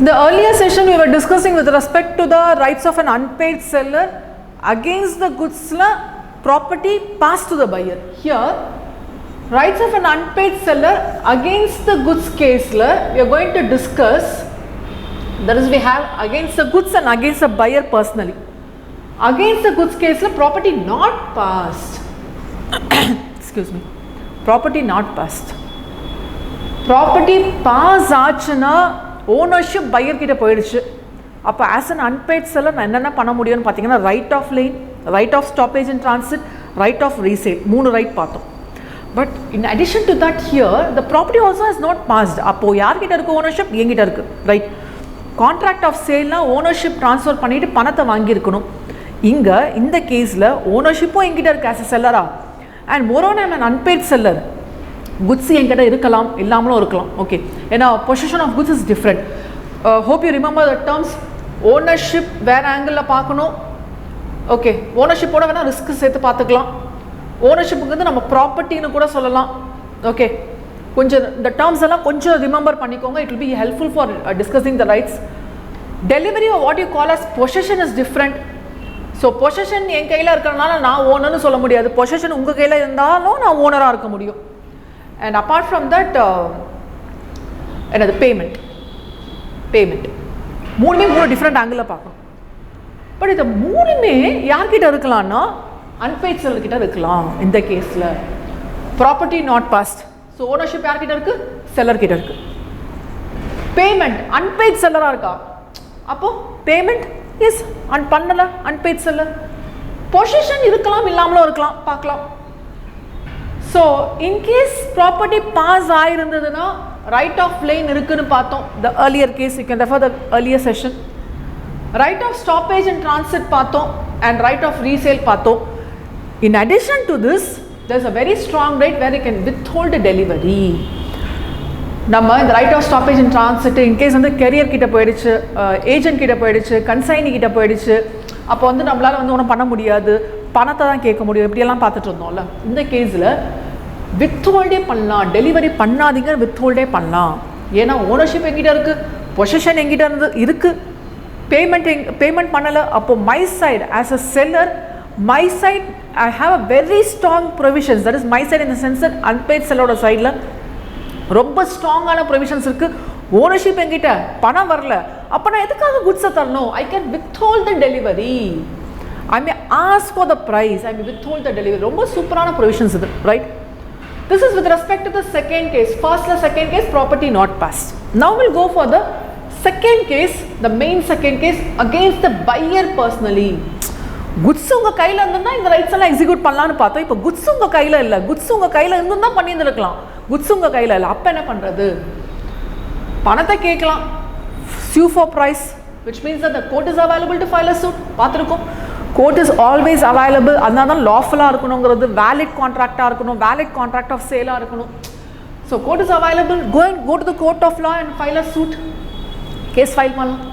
The earlier session we were discussing with respect to the rights of an unpaid seller against the goods property passed to the buyer. Here rights of an unpaid seller against the goods case we are going to discuss, that is we have against the goods and against the buyer personally. Against the goods case property not passed excuse me, property not passed. Property pass ஆச்சுன்னா ownership pier கிட்ட போயிடுச்சு. அப்போ as an unpaid seller நான் என்னென்ன பண்ண முடியும்னு பார்த்தீங்கன்னா right of lien, right of stoppage and transit, right of resale, 3 right பார்த்தோம். But in addition to that here the property also has not passed. அப்போது யார்கிட்ட இருக்குது ஓனர்ஷிப்? எங்கிட்ட இருக்குது. ரைட். கான்ட்ராக்ட் ஆஃப் சேல்னால் ஓனர்ஷிப் ட்ரான்ஸ்ஃபர் பண்ணிவிட்டு பணத்தை வாங்கியிருக்கணும். இங்கே இந்த கேஸில் ஓனர்ஷிப்பும் எங்கிட்ட இருக்குது ஆஸ் எ செல்லரா. And moreover I'm an unpaid seller. Goods என்கிட்ட இருக்கலாம், இல்லாமலும் இருக்கலாம். ஓகே, ஏன்னா position of goods is different. Hope you remember the terms. Ownership வேறு ஆங்கிளில் பார்க்கணும். ஓகே, ஓனர்ஷிப்போட வேணால் ரிஸ்க் சேர்த்து பார்த்துக்கலாம். ஓனர்ஷிப்புக்கு வந்து நம்ம ப்ராப்பர்ட்டின்னு கூட சொல்லலாம். ஓகே, கொஞ்சம் இந்த டேர்ம்ஸ் எல்லாம் கொஞ்சம் ரிமெம்பர் பண்ணிக்கோங்க. It will be helpful for discussing the rights. Delivery what you call as position is different. So position என் கையில் இருக்கிறனால நான் ஓனர்னு சொல்ல முடியாது. பொசிஷன் உங்கள் கையில் இருந்தாலும் நான் ஓனராக இருக்க முடியும். And apart from that another payment மூணுமே டிஃப்ரெண்ட் ஆங்கிளில் பார்க்கணும். பட் இது மூணுமே யார்கிட்ட இருக்கலாம்னா அன்பெய்ட் செல்லர் கிட்ட இருக்கலாம். இந்த கேஸில் property not passed. So ownership யார்கிட்ட இருக்கு? செல்லர் கிட்ட இருக்கு. பேமெண்ட் அன்பெய்ட் செல்லராக இருக்கா, அப்போது பேமெண்ட் எஸ் பண்ணலை அன்பெய்ட் செல்லர். பொசிஷன் இருக்கலாம், இல்லாமலும் இருக்கலாம், பார்க்கலாம். ஸோ இன்கேஸ் ப்ராப்பர்ட்டி பாஸ் ஆகிருந்ததுன்னா ரைட் ஆஃப் லேன் இருக்குன்னு பார்த்தோம். The earlier case you can refer the earlier session. Right of stoppage and transit பார்த்தோம் அண்ட் ரைட் ஆஃப் ரீசேல் பார்த்தோம். In addition to this there is a very strong right where you can withhold delivery. நம்ம இந்த right of stoppage and transit in case வந்து carrier கிட்ட போயிடுச்சு, agent கிட்ட போயிடுச்சு, consignee கிட்ட போயிடுச்சு, அப்போ வந்து நம்மளால் வந்து ஒன்றும் பண்ண முடியாது, பணத்தை தான் கேட்க முடியும், இப்படியெல்லாம் பார்த்துட்டு இருந்தோம்ல. இந்த கேஸில் வித்ஹோல்டே பண்ணலாம். டெலிவரி பண்ணாதீங்க, வித்ஹோல்டே பண்ணலாம். ஏன்னா ஓனர்ஷிப் எங்கிட்ட இருக்குது, பொசிஷன் எங்கிட்ட இருந்து இருக்குது, பேமெண்ட் பண்ணலை. அப்போ my side as a seller, my side I have a very strong provisions. That is my side in the sense that unpaid செல்லரோட சைடில் ரொம்ப ஸ்ட்ராங்கான ப்ரொவிஷன்ஸ் இருக்குது. ஓனர்ஷிப் எங்கிட்ட, பணம் வரல, அப்போ நான் எதுக்காக குட்ஸை தரணும்? I can withhold the delivery. I may ask for the price, I may withhold the delivery. ரொம்ப சூப்பரான ப்ரொவிஷன்ஸ் இது, right? This is with respect to the second case. First the second case, property not passed. Now we'll go for the second case, the main second case against the buyer personally. Goods உங்கள் கையில் இருந்ததுன்னா இந்த rights எல்லாம் execute பண்ணலான்னு பார்த்தோம். இப்போ goods உங்கள் கையில் இல்லை, குட்ஸ் உங்கள் கையில் இருந்தும் தான் பண்ணியிருந்துருக்கலாம். குட்ஸ் உங்கள் கையில் இல்லை, அப்போ என்ன பண்ணுறது? பணத்தை கேட்கலாம். Sue for price, which means that the court is available to file a suit. பார்த்துருக்கோம், கோர்ட் இஸ் ஆல்வேஸ் அவைலபிள். அதனால தான் லாஃபுல்லாக இருக்கணுங்கிறது, வேலிட் கான்ட்ராக்டாக இருக்கணும், வேலிட் கான்ட்ராக்ட் ஆஃப் சேலாக இருக்கணும். So court is available. Go to the court of law and file a suit. Case file பண்ணலாம்.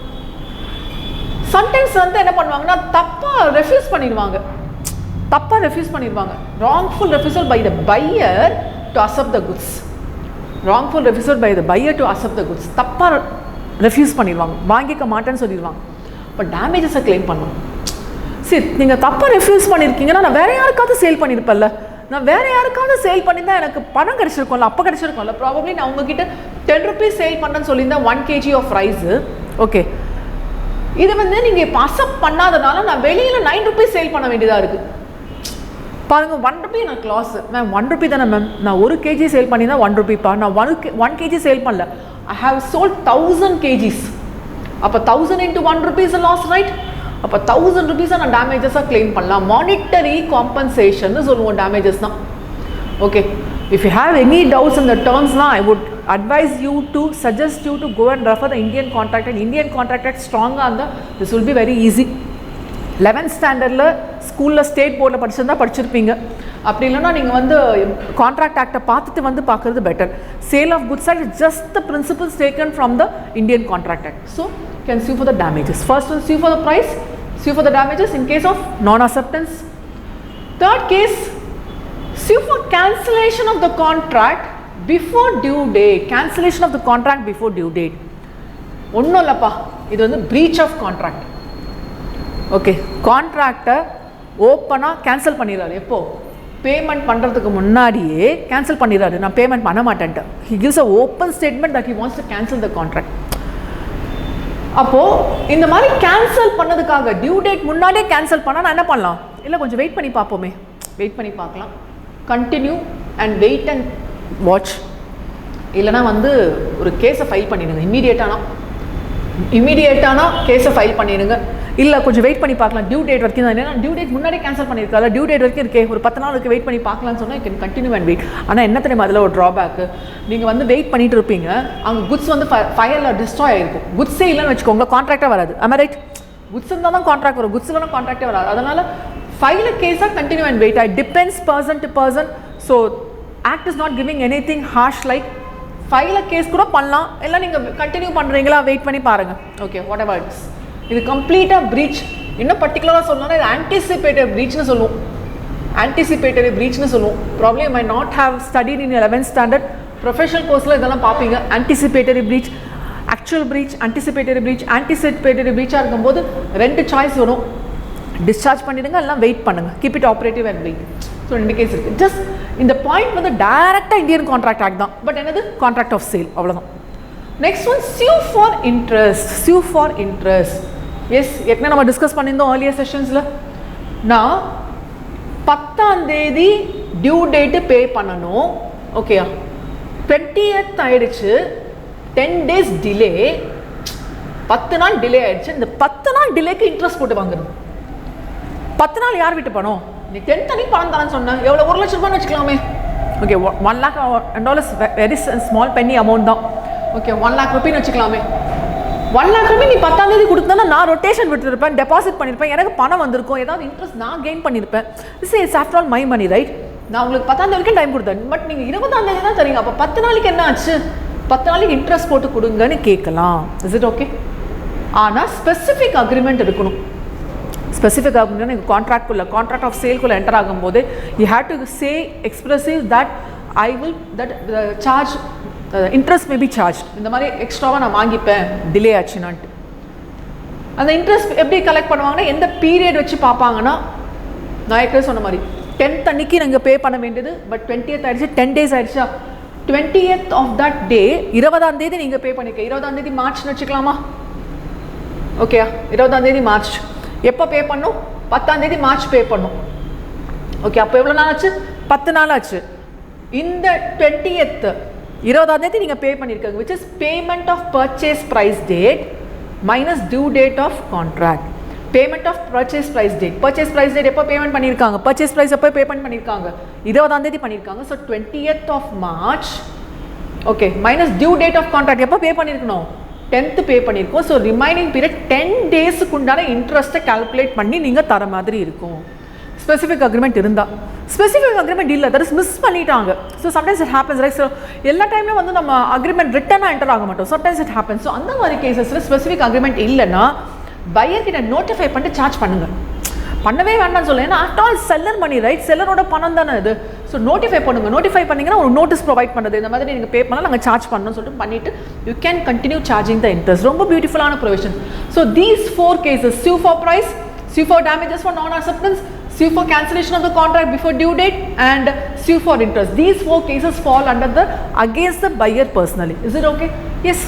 Sometimes வந்து என்ன பண்ணுவாங்கன்னா தப்பாக ரெஃப்யூஸ் பண்ணிடுவாங்க. Wrongful refusal by the buyer to accept the goods. தப்பாக ரெஃப்யூஸ் பண்ணிடுவாங்க, வாங்கிக்க மாட்டேன்னு சொல்லிடுவாங்க. இப்போ டேமேஜஸை கிளைம் பண்ணுவாங்க. சரி, நீங்கள் தப்பாக ரெஃப்யூஸ் பண்ணியிருக்கீங்கன்னா நான் வேறு யாருக்காவது சேல் பண்ணியிருப்பேன்ல, நான் வேறு யாருக்காவது சேல் பண்ணியிருந்தா எனக்கு பணம் கிடச்சிருக்கோம்ல, அப்போ கிடச்சிருக்கோம்ல. ப்ராபப்ளி நான் உங்ககிட்ட 10 rupees சேல் பண்ணுறேன்னு சொல்லியிருந்தேன், 1 kg ஆஃப் ரைஸு. ஓகே, இது வந்து நீங்கள் இப்போ அக்செப்ட் பண்ணாதனால நான் வெளியில் 9 rupees சேல் பண்ண வேண்டியதாக இருக்குது. பாருங்கள், 1 rupee எனக்கு லாஸ். மேம் 1 rupee தானே மேம், நான் 1 kg சேல் பண்ணியிருந்தா 1 rupeeப்பா, நான் 1 kg சேல் பண்ணல, ஐ ஹாவ் சோல்ட் 1000 kgs. அப்போ 1000 into 1 rupees லாஸ், ரைட்? அப்போ 1000 rupees நான் டேமேஜஸாக கிளைம் பண்ணலாம். மானிட்டரி காம்பன்சேஷன் சொல்லுவோம் டேமேஜஸ் தான். Okay, if you have any doubts in the டேர்ம்ஸ்னா I would advise you to suggest you to go and refer the Indian Contract Act. Indian Contract Act ஸ்ட்ராங்காக இருந்தால் this will be very easy. 11th ஸ்டாண்டர்டில் ஸ்கூலில் state போர்டில் படிச்சிருப்பீங்க. அப்படி இல்லைன்னா நீங்கள் வந்து கான்ட்ராக்ட் ஆக்டை பார்த்துட்டு வந்து பார்க்குறது better. Sale of goods act just the principles taken from the Indian contract act. So can sue for the damages. First one, sue for the price, sue for the damages in case of non-acceptance. Third case, sue for cancellation of the contract before due date. Cancellation of the contract before due date. ஒன்றும் இல்லைப்பா, இது வந்து breach of contract. Okay, கான்ட்ராக்டை ஓப்பனாக cancel பண்ணிடுறாரு. எப்போ? Payment பண்ணுறதுக்கு முன்னாடியே cancel பண்ணிடுறாரு. நான் பேமெண்ட் பண்ண மாட்டேன்ட்டு. He gives a open statement that he wants to cancel the contract. அப்போது இந்த மாதிரி கேன்சல் பண்ணதுக்காக டியூ டேட் முன்னாடியே கேன்சல் பண்ணால் நான் என்ன பண்ணலாம்? இல்லை கொஞ்சம் வெயிட் பண்ணி பார்ப்போமே, வெயிட் பண்ணி பார்க்கலாம், continue and wait and watch. இல்லைனா வந்து ஒரு கேஸை ஃபைல் பண்ணிடுங்க இமீடியேட்டானா கேஸை ஃபைல் பண்ணிடுங்க. இல்லை கொஞ்சம் வெயிட் பண்ணி பார்க்கலாம், டியூ டேட் வரைக்கும் தான். ஏன்னா டியூ டேட் முன்னாடியே கேன்சல் பண்ணியிருக்காரு, டியூ டேட் வரைக்கும் இருக்கே, ஒரு 10 நாளுக்கு வெயிட் பண்ணி பார்க்கலான்னு சொன்னால் you can continue and wait. ஆனால் என்ன தெரியுமா அதில் ஒரு ட்ராபேக்கு? நீங்கள் வந்து வெயிட் பண்ணிட்டு இருப்பீங்க, அங்கே குட்ஸ் வந்து ஃபயரில் டிஸ்ட்ராய் ஆகிருக்கும். குட்ஸே இல்லைன்னு வச்சுக்கோங்க, கான்ட்ராக்டாக வராது. am I right? குட்ஸ் இருந்தால் தான் கான்ட்ராக்ட் வரும், குட்ஸ் இல்லைனா கான்ட்ராக்டே வராது. அதனால் ஃபைல் கேஸாக continue and wait. it depends person to person. so act is not giving anything harsh like ஃபைல கேஸ் கூட பண்ணலாம். இல்லை நீங்கள் கண்டினியூ பண்ணுறீங்களா, வெயிட் பண்ணி பாருங்கள். ஓகே, வாட் எவர் இட்ஸ், இது கம்ப்ளீட்டாக ப்ரீச். இன்னும் பர்டிகுலராக சொல்லணும்னா இது ஆன்டிசிபேட்டட் ப்ரீச்னு சொல்லுவோம். ஆன்டிசிபேட்டரி ப்ரீச்னு சொல்லுவோம். Problem you might not have studied in 11th standard. Professional கோர்ஸில் இதெல்லாம் பார்ப்பீங்க. Anticipatory breach, actual breach, anticipatory breach. Anticipatory ப்ரீச்சாக இருக்கும்போது 2 சாய்ஸ் வரும். டிஸ்சார்ஜ் பண்ணிடுங்க, எல்லாம் வெயிட் பண்ணுங்கள், keep it operative and wait. So 2 case இருக்குது. ஜஸ்ட் இந்த பாயிண்ட் வந்து டைரெக்டாக இந்தியன் கான்ட்ராக்ட் ஆக்ட் தான். பட் என்னது? கான்ட்ராக்ட் ஆஃப் சேல், அவ்வளோதான். Next one sue for interest. sue for interest. Yes, ஏற்கனவே நம்ம டிஸ்கஸ் பண்ணியிருந்தோம் ஏர்லியர் செஷன்ஸில். நான் 10ஆம் தேதி டியூ டேட்டு பே பண்ணணும். ஓகேயா, 20th ஆயிடுச்சு, 10 days டிலே, 10 நாள் டிலே ஆயிடுச்சு. இந்த 10 நாள் டிலேக்கு இன்ட்ரெஸ்ட் போட்டு வாங்குறது. 10 நாள் யார் வீட்டு பணம்? நீ 10th அன்னைக்கு பணம் தரேன்னு சொன்னேன், எவ்வளோ? 1 லட்ச ரூபான்னு வச்சுக்கலாமே. Okay, $1 lakh very small penny amount தான். ஓகே, 1 lakh ரூபின்னு வச்சுக்கலாமே. 1 lakh ரூபி நீ 10ஆம் தேதி கொடுத்தா நான் ரொட்டேஷன் விட்டுருப்பேன், டெபாசிட் பண்ணியிருப்பேன், எனக்கு பணம் வந்திருக்கும், ஏதாவது இன்ட்ரெஸ்ட் நான் கெயின் பண்ணியிருப்பேன். It's after all my money, right? நான் உங்களுக்கு 10ஆம் தேதி வரைக்கும் டைம் கொடுத்தேன், பட் நீங்கள் 20ஆம் தேதி தான் தரீங்க. அப்போ 10 நாளைக்கு என்ன ஆச்சு? 10 நாளைக்கு இன்ட்ரெஸ்ட் போட்டு கொடுங்கன்னு கேட்கலாம். Is it okay? ஆனால் ஸ்பெசிஃபிக் அக்ரிமெண்ட் இருக்கணும். ஸ்பெசிஃபிக் அக்ரிமெண்ட் நீங்கள் கான்ட்ராக்ட்குள்ளே, கான்ட்ராக்ட் ஆஃப் சேல்குள்ளே என்டர் ஆகும்போது you have to say expressive that I will that charge interest may be charge. இந்த மாதிரி எக்ஸ்ட்ராவாக நான் வாங்கிப்பேன் டிலே ஆச்சுனான்ட்டு. அந்த இன்ட்ரெஸ்ட் எப்படி கலெக்ட் பண்ணுவாங்கன்னா, எந்த பீரியட் வச்சு பார்ப்பாங்கன்னா, நான் ஏற்கனவே சொன்ன மாதிரி 10th அன்னைக்கு நீங்கள் பே பண்ண வேண்டியது, பட் 20th ஆயிடுச்சு, 10 days ஆயிடுச்சா, 20th ஆஃப் தட் டே 20ஆம் தேதி நீங்கள் பே பண்ணிக்க. 20ஆம் தேதி மார்ச்னு வச்சுக்கலாமா? ஓகே, 20ஆம் தேதி மார்ச். எப்போ பே பண்ணும்? 10ஆம் தேதி மார்ச் பே பண்ணும். ஓகே, அப்போ எவ்வளோ நாள் ஆச்சு? 10 நாள் ஆச்சு. இந்த 20th 20ஆம் தேதி நீங்கள் பே பண்ணியிருக்காங்க, which is payment of purchase price date minus due date of contract. Payment of purchase price date. Purchase price date எப்போ பேமெண்ட் பண்ணியிருக்காங்க? பர்ச்சேஸ் ப்ரைஸ் எப்போ பேமெண்ட் பண்ணியிருக்காங்க? 20ஆம் தேதி பண்ணியிருக்காங்க. So 20th of March. Okay, minus due date of contract எப்போ pay பண்ணியிருக்கணும்? 10th பே பண்ணியிருக்கோம். ஸோ ரிமைனிங் பீரியட் 10 daysக்கு உண்டான இன்ட்ரெஸ்ட்டை கால்குலேட் பண்ணி நீங்கள் தர மாதிரி இருக்கும். ஸ்பெசிஃபிக் அக்ரிமெண்ட் இருந்தால். ஸ்பெசிஃபிக் அக்ரிமெண்ட் இல்லை, தட் இஸ் மிஸ் பண்ணிட்டாங்க. So sometimes it happens, right? So எல்லா டைம்லையும் வந்து நம்ம அக்ரிமெண்ட் ரிட்டனாக என்டர் ஆக மாட்டோம். Sometimes it happens. ஸோ அந்த மாதிரி கேசஸில் ஸ்பெசிஃபிக் அக்ரிமெண்ட் இல்லைன்னா பையர் கிட்ட நோட்டிஃபை பண்ணிட்டு சார்ஜ் பண்ணுங்கள். பண்ணவே வேண்டாம்னு சொல்ல, ஏன்னா ஆஃப்டர் ஆல் செல்லர் மணி, ரைட்? செல்லரோட பணம் தானே இது. ஸோ நோட்டிஃபை பண்ணுங்கள். நோட்டிஃபை பண்ணிங்கன்னா ஒரு நோட்டீஸ் ப்ரொவைட் பண்ணுறது, இந்த மாதிரி நீங்கள் பே பண்ணால் நாங்கள் சார்ஜ் பண்ணணும்னு சொல்லிட்டு பண்ணிவிட்டு you can continue charging the interest. ரொம்ப பியூட்டிஃபுல்லான provision. So these 4 cases, sue for price, sue for damages for non-acceptance, sue for cancellation of the contract before due date, and sue for interest. These 4 cases fall under the against the buyer personally. Is it okay? Yes.